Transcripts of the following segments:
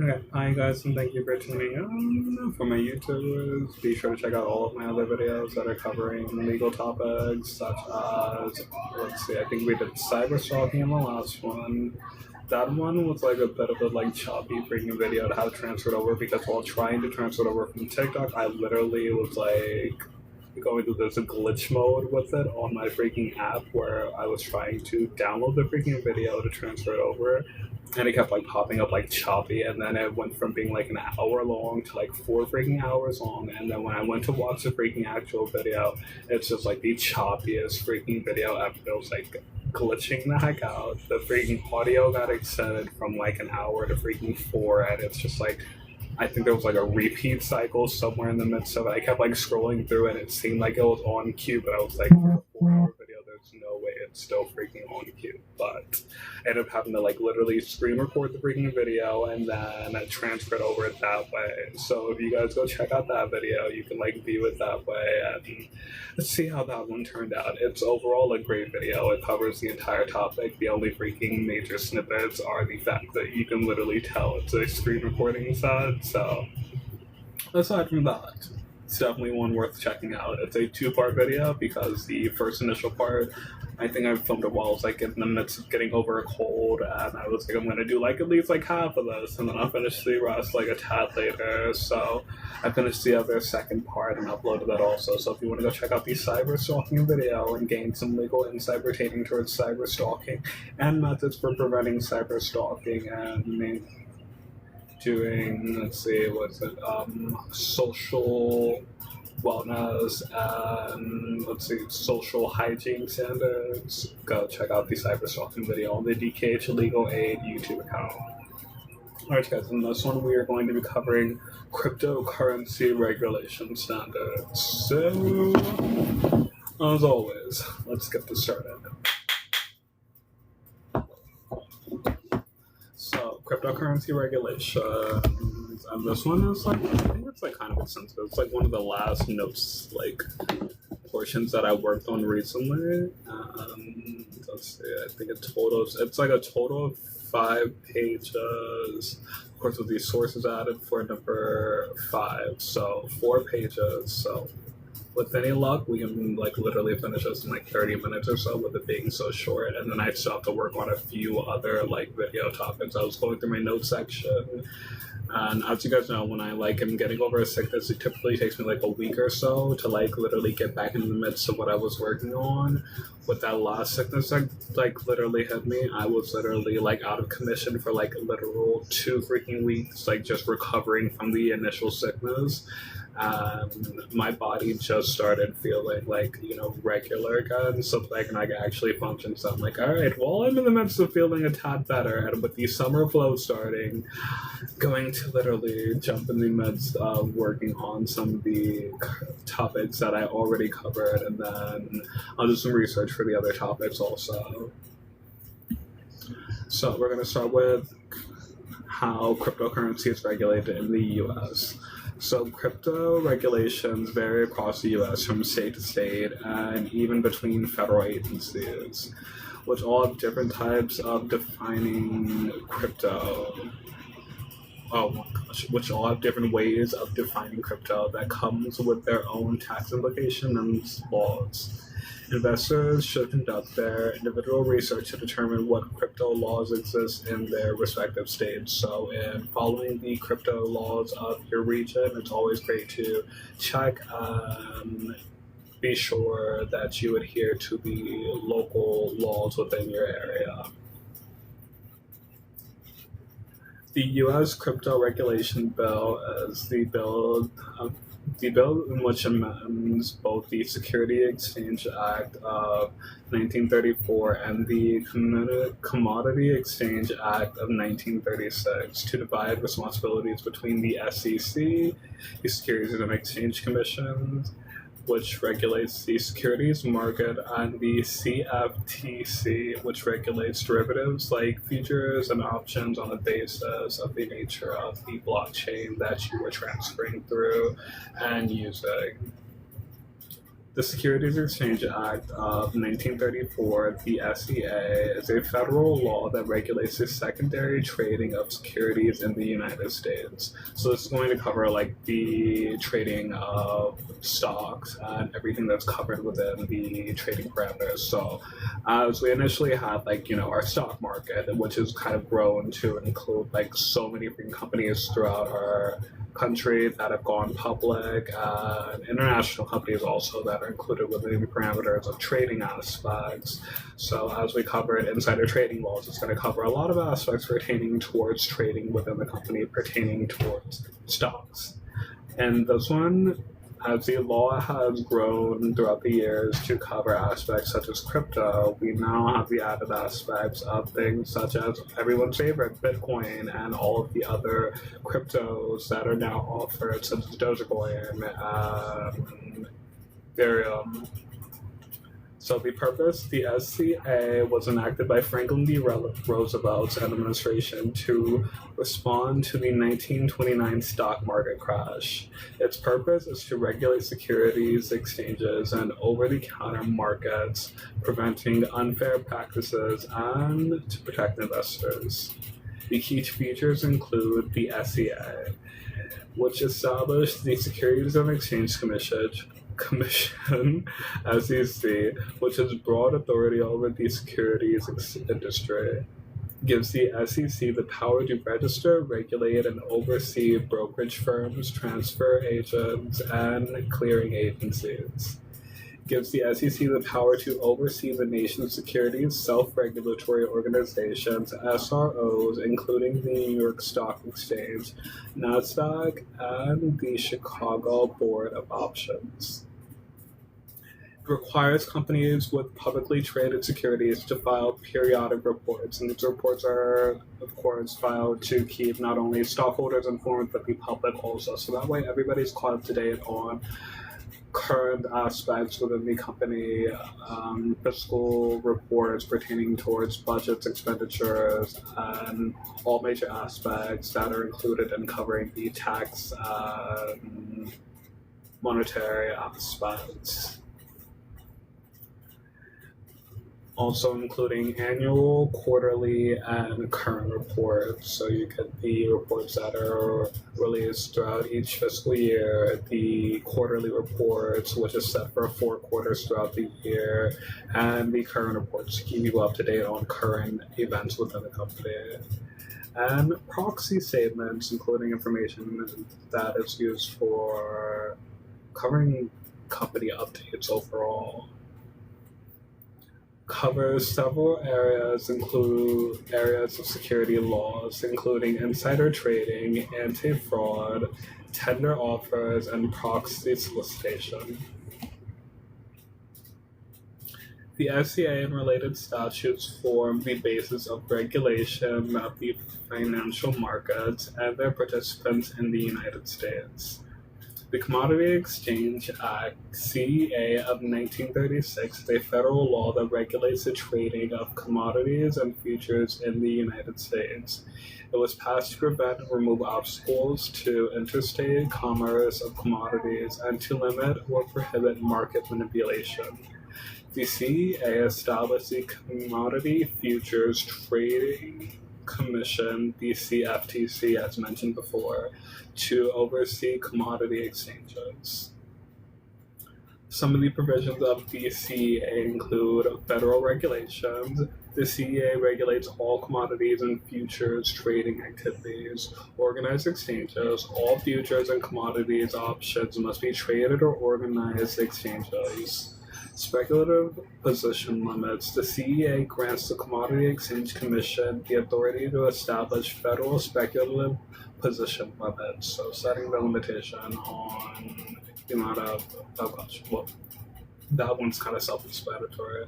Okay, hi guys, and thank you for tuning in. For my YouTubers, be sure to check out all of my other videos that are covering legal topics such as, let's see, I think we did cyber stalking in the last one. That one was like a bit of a choppy freaking video to have transferred over because while trying to transfer it over from TikTok, I literally was going through this glitch mode with it on my freaking app where I was trying to download the freaking video to transfer it over, and it kept popping up choppy, and then it went from being an hour long to 4 freaking hours long, and then when I went to watch the freaking actual video, it's just the choppiest freaking video ever. It was glitching the heck out. The freaking audio got extended from an hour to freaking 4, and it's just I think there was a repeat cycle somewhere in the midst of it. I kept scrolling through, and it seemed like it was on cue, but I was for a 4 hour video, there's no way it's still freaking on cue. But I ended up having to literally screen record the freaking video and then transfer it over that way. So if you guys go check out that video, you can view it that way, and let's see how that one turned out. It's overall a great video. It covers the entire topic. The only freaking major snippets are the fact that you can literally tell it's a screen recording set. So aside from that, it's definitely one worth checking out. It's a 2-part video because the first initial part, I think I filmed it while I was in the midst of getting over a cold, and I was I'm gonna do at least half of this, and then I'll finish the rest a tad later. So I finished the other second part and uploaded that also. So if you want to go check out the cyber stalking video and gain some legal insight pertaining towards cyber stalking and methods for preventing cyber stalking and doing, let's see, what's it, social wellness and, let's see, social hygiene standards, go check out the cyber stalking video on the DKH Legal Aid YouTube account. Alright guys, in this one we are going to be covering cryptocurrency regulation standards. So, as always, let's get this started. So, cryptocurrency regulations, and this one is I think it's kind of extensive. It's one of the last notes, portions that I worked on recently. Let's see, I think it's a total of 5 pages. Of course, with these sources added for number 5, so 4 pages. So with any luck, we can literally finish this in 30 minutes or so, with it being so short. And then I still have to work on a few other video topics. I was going through my notes section, and as you guys know, when I am getting over a sickness, it typically takes me a week or so to literally get back in the midst of what I was working on. With that last sickness that literally hit me, I was literally out of commission for literal 2 freaking weeks, just recovering from the initial sickness. My body just started feeling regular again, so that I can actually function. So I'm alright, well, I'm in the midst of feeling a tad better, and with the summer flow starting, going to literally jump in the midst of working on some of the topics that I already covered, and then I'll do some research for the other topics also. So we're going to start with how cryptocurrency is regulated in the U.S. So crypto regulations vary across the U.S. from state to state and even between federal agencies, which all have different types of defining crypto. Oh my gosh, which all have different ways of defining crypto that comes with their own tax implications and laws. Investors should conduct their individual research to determine what crypto laws exist in their respective states. So in following the crypto laws of your region, it's always great to check and be sure that you adhere to the local laws within your area. The U.S. Crypto Regulation Bill is the bill in which amends both the Security Exchange Act of 1934 and the Commodity Exchange Act of 1936 to divide responsibilities between the SEC, the Securities and Exchange Commission, which regulates the securities market, and the CFTC, which regulates derivatives like futures and options on the basis of the nature of the blockchain that you were transferring through and using. The Securities Exchange Act of 1934, the SEA, is a federal law that regulates the secondary trading of securities in the United States. So this is going to cover like the trading of stocks and everything that's covered within the trading parameters. So as we initially had our stock market, which has kind of grown to include like so many different companies throughout our country that have gone public, and international companies also that are included within the parameters of trading aspects. So as we covered insider trading laws, it's going to cover a lot of aspects pertaining towards trading within the company pertaining towards stocks. And this one, as the law has grown throughout the years to cover aspects such as crypto, we now have the added aspects of things such as everyone's favorite Bitcoin and all of the other cryptos that are now offered, such as Dogecoin, Ethereum. So the purpose, the SCA was enacted by Franklin D. Roosevelt's administration to respond to the 1929 stock market crash. Its purpose is to regulate securities exchanges and over-the-counter markets, preventing unfair practices and to protect investors. The key features include the SCA, which established the Securities and Exchange Commission, SEC, which has broad authority over the securities industry, gives the SEC the power to register, regulate, and oversee brokerage firms, transfer agents, and clearing agencies. Gives the SEC the power to oversee the nation's securities self-regulatory organizations, SROs, including the New York Stock Exchange, NASDAQ, and the Chicago Board of Options. Requires companies with publicly traded securities to file periodic reports, and these reports are, of course, filed to keep not only stockholders informed but the public also. So that way, everybody's caught up to date on current aspects within the company, fiscal reports pertaining towards budgets, expenditures, and all major aspects that are included in covering the tax and monetary aspects. Also including annual, quarterly, and current reports. So you get the reports that are released throughout each fiscal year, the quarterly reports, which is set for 4 quarters throughout the year, and the current reports to keep you up to date on current events within the company. And proxy statements, including information that is used for covering company updates overall. Covers several areas, include areas of security laws, including insider trading, anti-fraud, tender offers, and proxy solicitation. The SCA and related statutes form the basis of regulation of the financial markets and their participants in the United States. The Commodity Exchange Act, CEA of 1936, is a federal law that regulates the trading of commodities and futures in the United States. It was passed to prevent and remove obstacles to interstate commerce of commodities and to limit or prohibit market manipulation. The CEA established the Commodity Futures Trading Commission, the CFTC, as mentioned before, to oversee commodity exchanges. Some of the provisions of the CEA include federal regulations. The CEA regulates all commodities and futures trading activities. Organized exchanges, all futures and commodities options must be traded or organized exchanges. Speculative position limits. The CEA grants the Commodity Exchange Commission the authority to establish federal speculative position limits, so setting the limitation on the amount of, that one's kind of self-explanatory.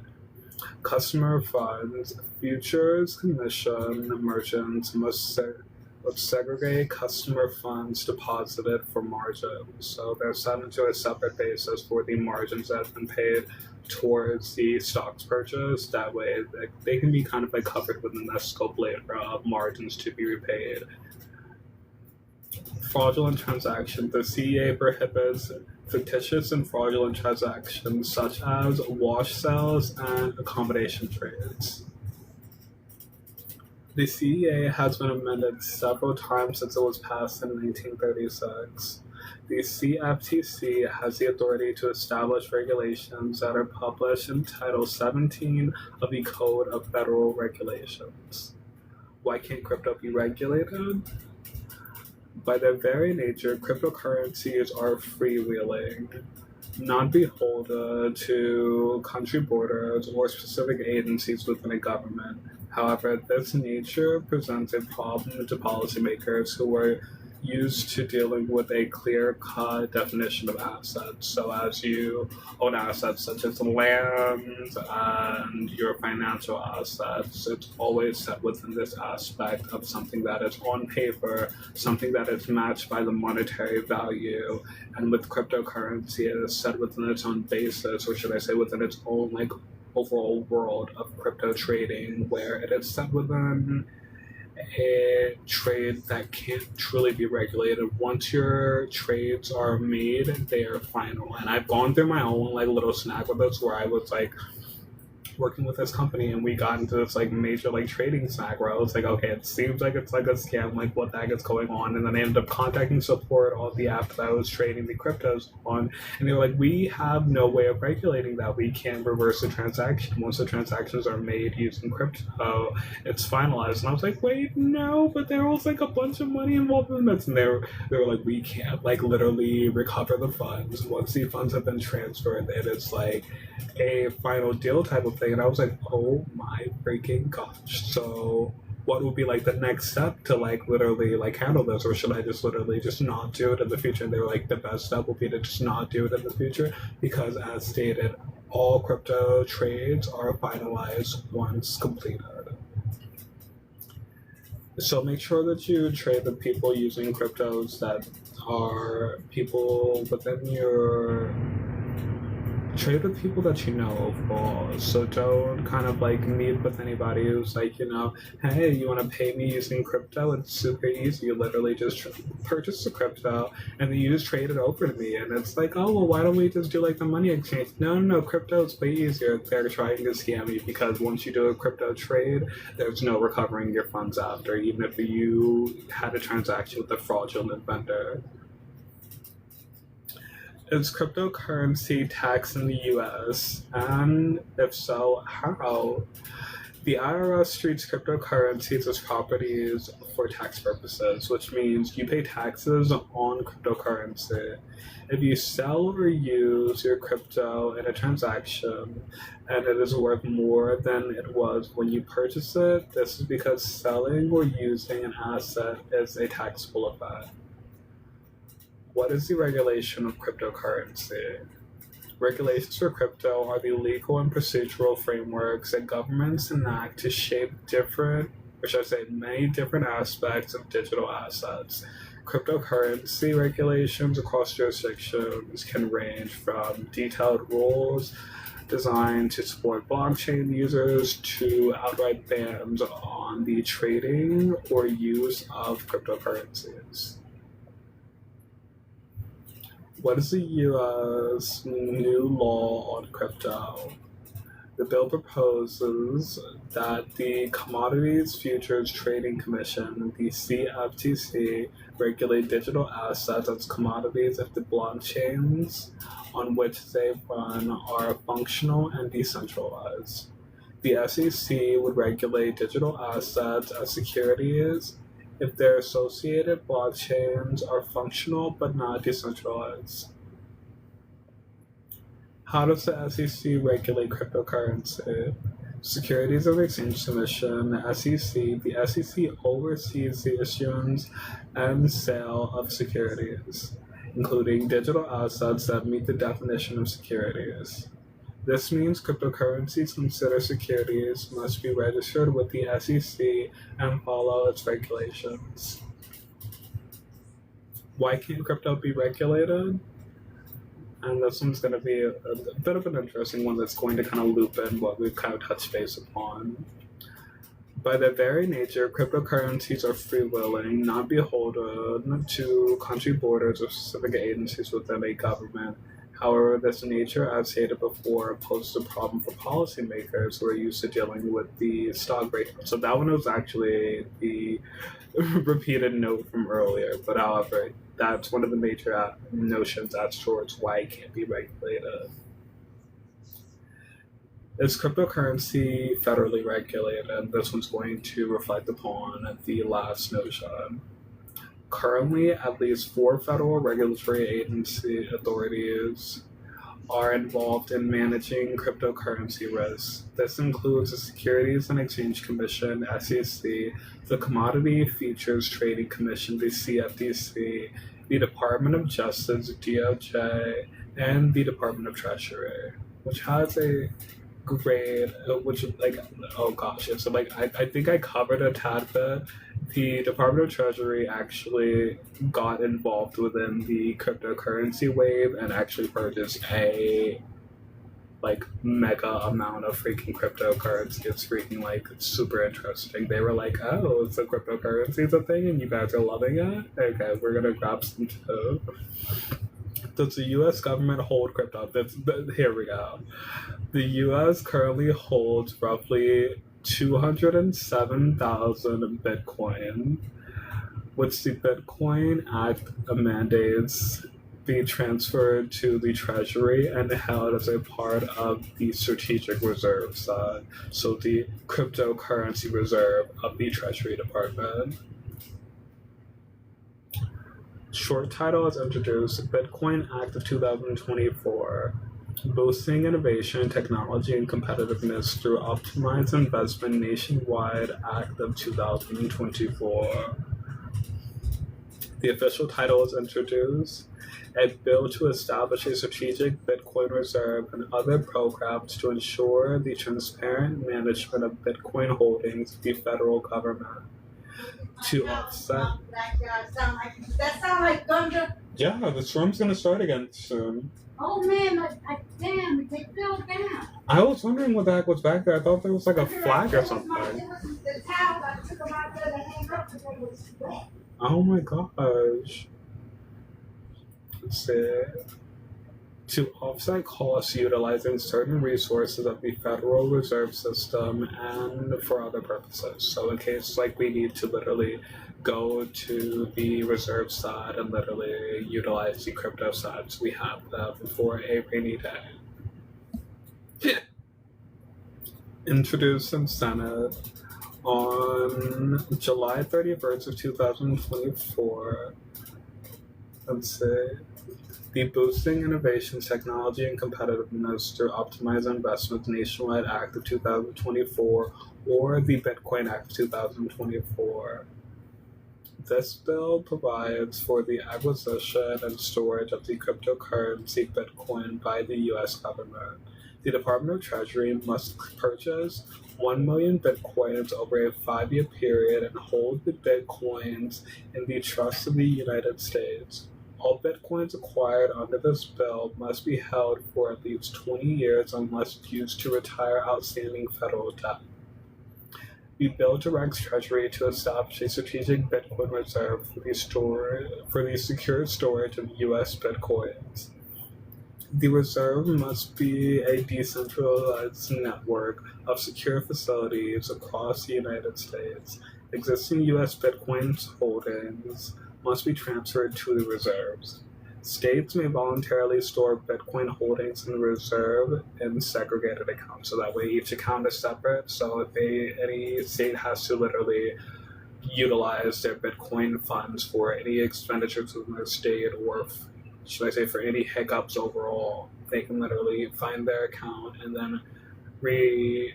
Customer funds. Futures commission merchants must segregate customer funds deposited for margins. So they're set into a separate basis for the margins that have been paid towards the stocks purchase. That way they can be kind of like covered within that scope later of margins to be repaid. Fraudulent transactions. The CEA prohibits fictitious and fraudulent transactions such as wash sales and accommodation trades. The CEA has been amended several times since it was passed in 1936. The CFTC has the authority to establish regulations that are published in Title 17 of the Code of Federal Regulations. Why can't crypto be regulated? By their very nature, cryptocurrencies are freewheeling, not beholden to country borders or specific agencies within a government. However, this nature presents a problem to policymakers who are used to dealing with a clear-cut definition of assets. So as you own assets such as land and your financial assets, it's always set within this aspect of something that is on paper, something that is matched by the monetary value. And with cryptocurrency, it is set within its own basis, or should I say within its own overall world of crypto trading, where it is set within a trade that can't truly be regulated. Once your trades are made, they are final. And I've gone through my own little snag with this, where I was working with this company and we got into this major trading snag where I was okay, it seems like it's a scam, what the heck is going on? And then I ended up contacting support on the app that I was trading the cryptos on, and they were we have no way of regulating that. We can't reverse the transaction. Once the transactions are made using crypto, it's finalized. And I was wait, no, but there was a bunch of money involved in this, and they were we can't literally recover the funds. Once the funds have been transferred, it is a final deal type of thing. And I was oh my freaking gosh. So what would be the next step to literally handle this, or should I just literally just not do it in the future? And they were the best step would be to just not do it in the future, because as stated, all crypto trades are finalized once completed. So make sure that you trade with people using cryptos that are people within your trade with people that you know overall. So don't meet with anybody who's hey, you want to pay me using crypto? It's super easy. You literally just purchase the crypto and then you just trade it over to me. And it's oh, well, why don't we just do the money exchange? No, crypto is way easier. They're trying to scam you, because once you do a crypto trade, there's no recovering your funds after, even if you had a transaction with a fraudulent vendor. Is cryptocurrency taxed in the U.S.? And if so, how? The IRS treats cryptocurrencies as properties for tax purposes, which means you pay taxes on cryptocurrency. If you sell or use your crypto in a transaction and it is worth more than it was when you purchased it, this is because selling or using an asset is a taxable event. What is the regulation of cryptocurrency? Regulations for crypto are the legal and procedural frameworks that governments enact to shape many different aspects of digital assets. Cryptocurrency regulations across jurisdictions can range from detailed rules designed to support blockchain users to outright bans on the trading or use of cryptocurrencies. What is the U.S. new law on crypto? The bill proposes that the Commodities Futures Trading Commission, the CFTC, regulate digital assets as commodities if the blockchains on which they run are functional and decentralized. The SEC would regulate digital assets as securities if their associated blockchains are functional but not decentralized. How does the SEC regulate cryptocurrency? Securities and Exchange Commission, the SEC oversees the issuance and sale of securities, including digital assets that meet the definition of securities. This means cryptocurrencies considered securities must be registered with the SEC and follow its regulations. Why can't crypto be regulated? And this one's going to be a bit of an interesting one that's going to kind of loop in what we've kind of touched base upon. By their very nature, cryptocurrencies are free-wheeling, not beholden to country borders or specific agencies within a government. However, this nature, as stated before, poses a problem for policymakers who are used to dealing with the stock breakdown. So that one was actually the repeated note from earlier, but however, that's one of the major notions as towards why it can't be regulated. Is cryptocurrency federally regulated? This one's going to reflect upon the last notion. Currently, at least 4 federal regulatory agency authorities are involved in managing cryptocurrency risks. This includes the Securities and Exchange Commission, SEC, the Commodity Futures Trading Commission, the CFTC, the Department of Justice, DOJ, and the Department of Treasury, which has a grade, which like, oh gosh, so like I think I covered a tad bit. The Department of Treasury actually got involved within the cryptocurrency wave and actually purchased a like mega amount of freaking cryptocurrency. It's freaking like super interesting. They were like, oh, so cryptocurrency is a thing and you guys are loving it? Okay, we're gonna grab some too. Does the U.S. government hold crypto? Here we go. The U.S. currently holds roughly 207,000 Bitcoin, which the Bitcoin Act mandates be transferred to the Treasury and held as a part of the strategic reserve side, so the cryptocurrency reserve of the Treasury Department. Short title is introduced, Bitcoin Act of 2024, boosting innovation, technology, and competitiveness through optimized investment nationwide Act of 2024. The official title is introduced, a bill to establish a strategic Bitcoin reserve and other programs to ensure the transparent management of Bitcoin holdings of the federal government. To offset. That sound like thunder. Yeah, the storm's gonna start again soon. Oh man, damn, they fell down. I was wondering what the heck was back there. I thought there was like a flag or something. It was the towel I took them out there to hang up because it was wet. Oh my gosh. Let's see. To offset costs utilizing certain resources of the Federal Reserve System and for other purposes. So in case like we need to literally go to the reserve side and literally utilize the crypto sides, we have them for a rainy day. Introduced in Senate on July 31st of 2024. Let's see. The Boosting Innovation, Technology, and Competitiveness Through Optimized Investments Nationwide Act of 2024, or the Bitcoin Act of 2024. This bill provides for the acquisition and storage of the cryptocurrency Bitcoin by the U.S. government. The Department of Treasury must purchase 1 million Bitcoins over a 5-year period and hold the Bitcoins in the trust of the United States. All Bitcoins acquired under this bill must be held for at least 20 years unless used to retire outstanding federal debt. The bill directs Treasury to establish a strategic Bitcoin reserve for the secure storage of U.S. Bitcoins. The reserve must be a decentralized network of secure facilities across the United States. Existing U.S. Bitcoin holdings must be transferred to the reserves. States may voluntarily store Bitcoin holdings in the reserve in segregated accounts, so that way each account is separate. So if any state has to literally utilize their Bitcoin funds for any expenditures within their state, or should I say for any hiccups overall, they can literally find their account and then they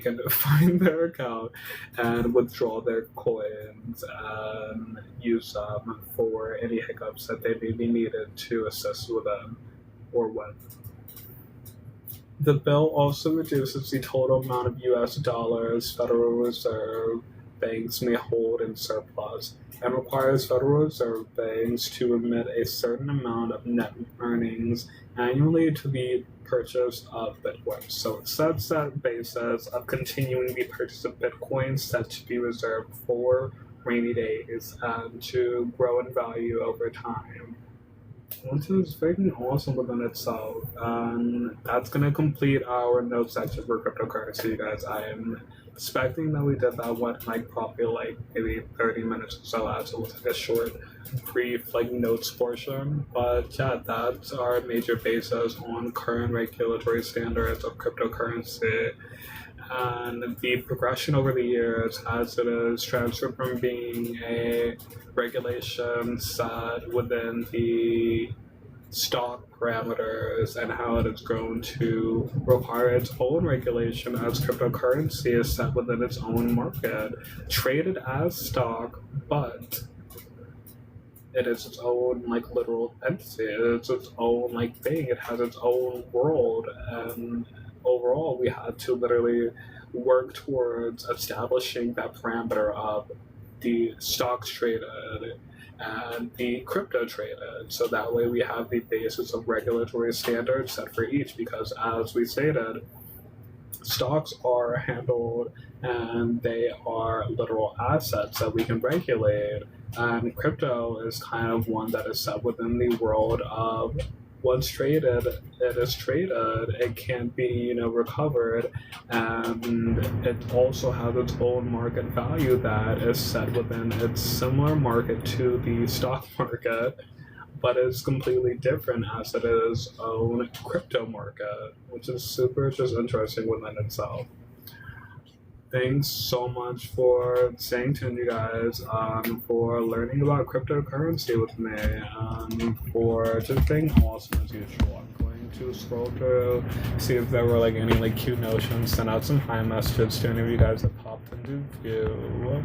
can find their account and withdraw their coins and use them for any hiccups that they may be needed to assist with them or with. The bill also reduces the total amount of U.S. dollars Federal Reserve banks may hold in surplus and requires Federal Reserve banks to remit a certain amount of net earnings annually to the purchase of Bitcoin. So it sets that basis of continuing the purchase of Bitcoin set to be reserved for rainy days and to grow in value over time, which is very awesome within itself. And that's going to complete our note section for cryptocurrency, you guys. I am expecting that we did that one like probably like maybe 30 minutes or so out, so it was like a short, brief like notes portion. But yeah, that's our major basis on current regulatory standards of cryptocurrency and the progression over the years as it is transferred from being a regulation set within the stock parameters and how it has grown to require its own regulation as cryptocurrency is set within its own market, traded as stock, but it is its own like literal entity. It's its own like thing. It has its own world, and overall we had to literally work towards establishing that parameter of the stocks traded and the crypto traded, so that way we have the basis of regulatory standards set for each, because as we stated, stocks are handled and they are literal assets that we can regulate, and crypto is kind of one that is set within the world of once traded, it is traded, it can't be, recovered, and it also has its own market value that is set within its similar market to the stock market, but is completely different as it is own crypto market, which is super just interesting within itself. Thanks so much for staying tuned, you guys, for learning about cryptocurrency with me, for just being awesome as usual. I'm going to scroll through, see if there were like any like cute notions, send out some hi messages to any of you guys that popped into view,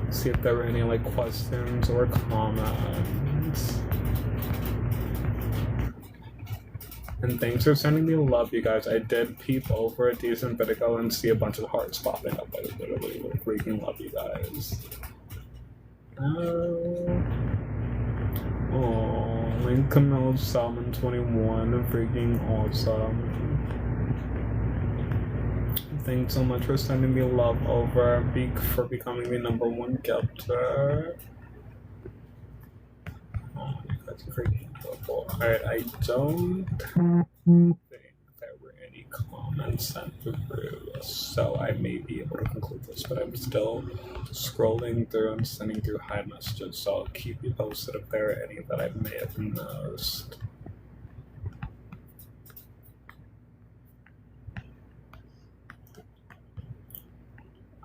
see if there were any like questions or comments. And thanks for sending me love, you guys. I did peep over a decent bit ago and see a bunch of hearts popping up. I literally freaking love you guys. Link Camille Salmon 21, freaking awesome. Thanks so much for sending me love over for becoming the #1 gifter. Oh, you guys are freaking adorable. Alright, I don't think there were any comments sent through, so I may be able to conclude this, but I'm still scrolling through and sending through hi messages, so I'll keep you posted if there are any that I may have missed.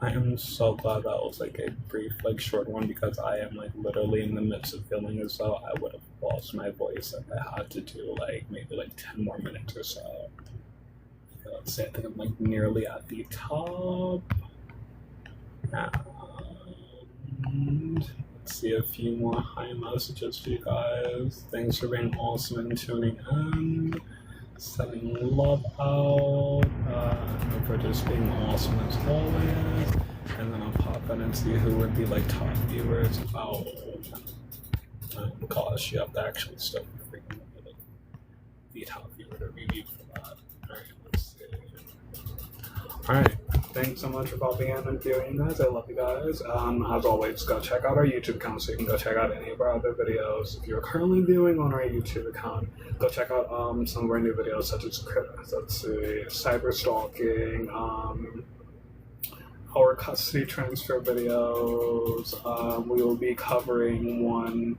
I am so glad that was like a brief, like short one, because I am like literally in the midst of feeling as though I would have lost my voice if I had to do like maybe like 10 more minutes or so. Okay, let's see, I think I'm like nearly at the top. And let's see a few more hi messages for you guys. Thanks for being awesome and tuning in. Sending love out, and for just being awesome as always. And then I'll pop in and see who would be like top viewers. Oh gosh, you have to actually still freaking like the top viewer to review for that. Alright, let's see. Alright, thanks so much for popping in and viewing, guys. I love you guys. As always, go check out our YouTube account so you can go check out any of our other videos. If you're currently viewing on our YouTube account, go check out some of our new videos, such as cyber stalking, our custody transfer videos. We will be covering one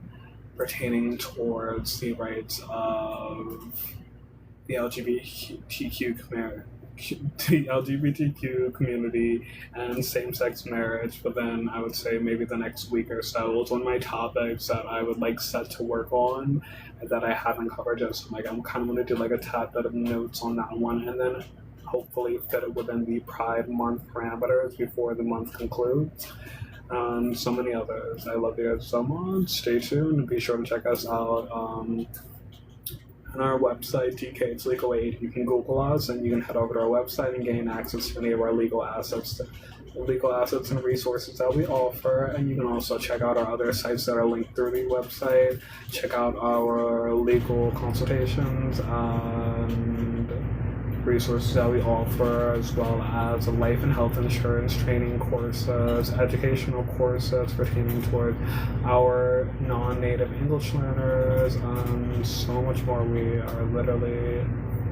pertaining towards the rights of the LGBTQ community and same-sex marriage, but then I would say maybe the next week or so was one of my topics that I would like set to work on that I haven't covered yet. So I'm kind of going to do like a tad bit of notes on that one, and then hopefully fit it within the Pride Month parameters before the month concludes. So many others. I love you guys so much. Stay tuned. Be sure to check us out on our website, DKH Legal Aid. You can Google us and you can head over to our website and gain access to any of our legal assets legal assets and resources that we offer. And you can also check out our other sites that are linked through the website. Check out our legal consultations and resources that we offer, as well as life and health insurance training courses, educational courses pertaining toward our non-native English learners, and so much more. We are literally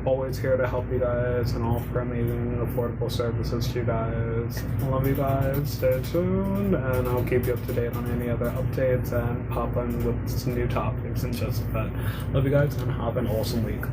always here to help you guys and offer amazing, affordable services to you guys. I love you guys. Stay tuned, and I'll keep you up to date on any other updates and pop on with some new topics in just a bit. Love you guys, and have an awesome week.